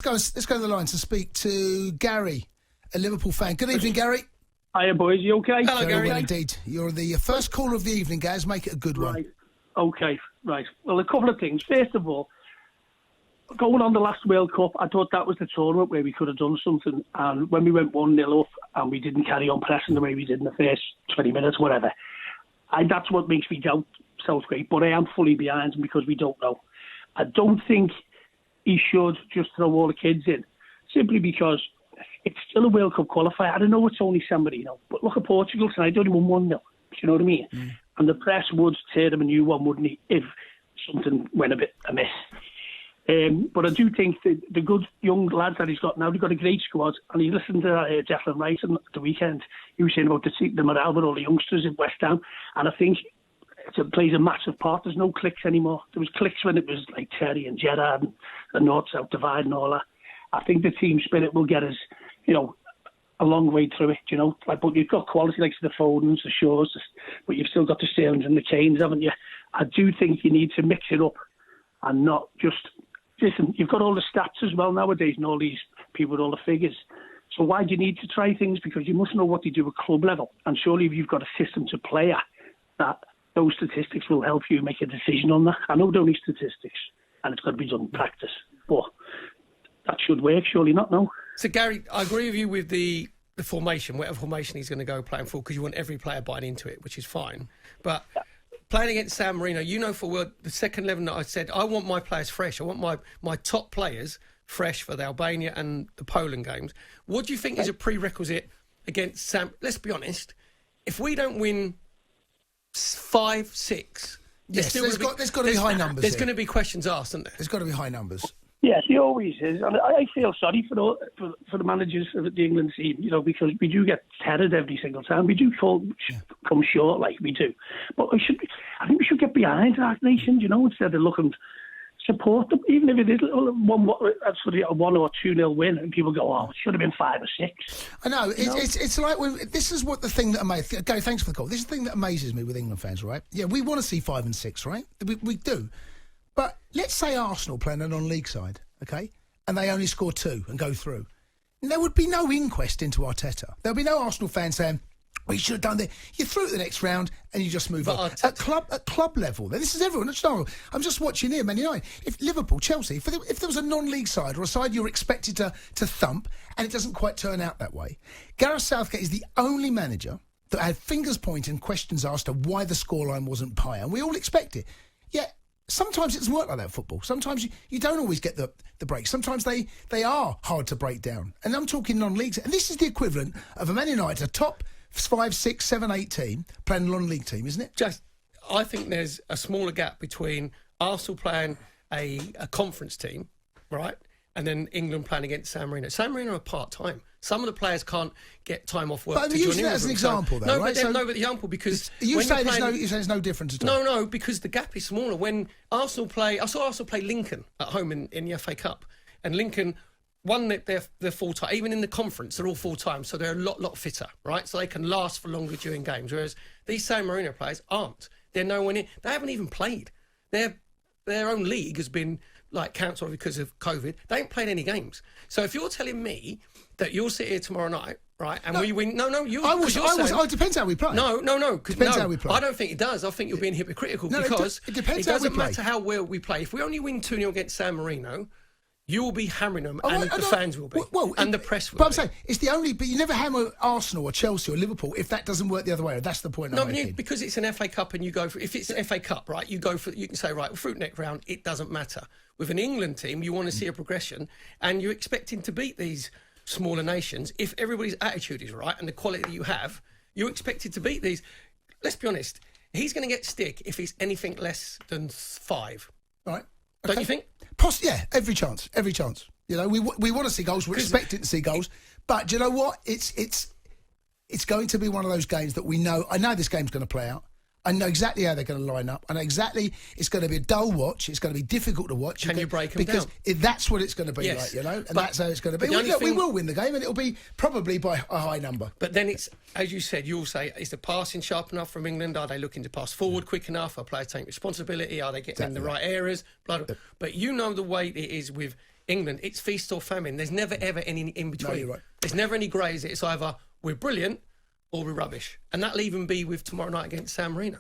Let's go to the line to speak to Gary, a Liverpool fan. Good evening, Gary. Hiya, boys. You okay? Hello, Gary. Well, indeed. You're the first caller of the evening, Gaz. Make it a good one. Right. Okay, right. Well, a couple of things. First of all, going on the last World Cup, I thought that was the tournament where we could have done something. And when we went 1-0 up and we didn't carry on pressing the way we did in the first 20 minutes, whatever, that's what makes me doubt Southgate. But I am fully behind him because we don't know. I don't think he should just throw all the kids in, simply because it's still a World Cup qualifier. I don't know it's only San Marino, but look at Portugal tonight. They only won 1-0. Do you know what I mean? Mm. And the press would tear them a new one, wouldn't he, if something went a bit amiss. But I do think the good young lads that he's got now, they've got a great squad. And he listened to Declan Rice at the weekend. He was saying about the morale with all the youngsters in West Ham. And I think it plays a massive part. There's no cliques anymore. There was cliques when it was like Terry and Gerrard and the North-South divide and all that. I think the team spirit will get us, a long way through it, But you've got quality like the Fodens, the Shaws, but you've still got the Sterlings and the Kanes, haven't you? I do think you need to mix it up and not just... Listen, you've got all the stats as well nowadays and all these people with all the figures. So why do you need to try things? Because you must know what they do at club level. And surely if you've got a system to play at, that those statistics will help you make a decision on that. I know they're only statistics and it's got to be done in practice. But that should work, surely not, no? So, Gary, I agree with you with the formation, whatever formation he's going to go playing for, because you want every player buying into it, which is fine. But playing against San Marino, for the second 11 that I said, I want my players fresh. I want my top players fresh for the Albania and the Poland games. What do you think is a prerequisite against Sam? Let's be honest. If we don't win 5-6... Yes, there's got to be high numbers. There's going to be questions asked, isn't there? There's got to be high numbers. Yes, he always is. And I feel sorry for the managers of the England team, because we do get tethered every single time. We do come short like we do. But I think we should get behind our nation, instead of looking support them, even if it is a 1 or 2-0 win, and people go, "Oh, it should have been 5 or 6." I know. It's like this is what the thing that amazes. Gary, thanks for the call. This is the thing that amazes me with England fans, right? Yeah, we want to see 5 and 6, right? We do. But let's say Arsenal play on a non-league side, okay, and they only score 2 and go through. And there would be no inquest into Arteta. There would be no Arsenal fan saying, "Well, you should have done this." You're through to the next round and you just move on. At club level, this is everyone. I'm just watching here, Man United. If Liverpool, Chelsea, if there was a non-league side or a side you're expected to thump and it doesn't quite turn out that way, Gareth Southgate is the only manager that had fingers pointed and questions asked of why the scoreline wasn't higher. And we all expect it. Yet, sometimes it doesn't work like that, football. Sometimes you don't always get the breaks. Sometimes they are hard to break down. And I'm talking non-leagues. And this is the equivalent of a Man United, a top 5, 6, 7, 8 team playing a non-league team, isn't it? I think there's a smaller gap between Arsenal playing a conference team, right, and then England playing against San Marino. San Marino are part-time. Some of the players can't get time off work. But I'm using that as an example, though, right? No, but the example, because... You're saying there's no difference at all? No, because the gap is smaller. When Arsenal play... I saw Arsenal play Lincoln at home in the FA Cup, and Lincoln won their full-time. Even in the conference, they're all full-time, so they're a lot fitter, right? So they can last for longer during games, whereas these San Marino players aren't. They're nowhere near... They haven't even played. Their own league has been... cancelled because of COVID. They ain't played any games. So if you're telling me that you'll sit here tomorrow night, right, and we win... it depends how we play. No. Depends how we play. I don't think it does. I think you're being hypocritical because it depends it how we doesn't play. matter how well we play. If we only win 2-0 against San Marino, you will be hammering them, and the fans will be, and the press will be. But I'm saying, it's the only... But you never hammer Arsenal or Chelsea or Liverpool if that doesn't work the other way. That's the point I'm making. Because it's an FA Cup and you go for... If it's an FA Cup, right, you can say, right, fruit neck round, it doesn't matter. With an England team, you want to see a progression, and you're expecting to beat these smaller nations. If everybody's attitude is right and the quality that you have, you're expected to beat these. Let's be honest, he's going to get stick if he's anything less than 5. Right. Don't you think? Yeah, every chance. We want to see goals. We're expecting to see goals. But do you know what? It's going to be one of those games that we know. I know this game's going to play out. I know exactly how they're going to line up. I know exactly it's going to be a dull watch. It's going to be difficult to watch. Can you break them down? Because that's what it's going to be like, And that's how it's going to be. We will win the game, and it'll be probably by a high number. But then it's, as you said, you'll say, is the passing sharp enough from England? Are they looking to pass forward quick enough? Are players taking responsibility? Are they getting in the right areas? But you know the way it is with England, it's feast or famine. There's never, ever any in between. you're right. There's never any greys. It's either we're brilliant or we're rubbish. And that'll even be with tomorrow night against San Marino.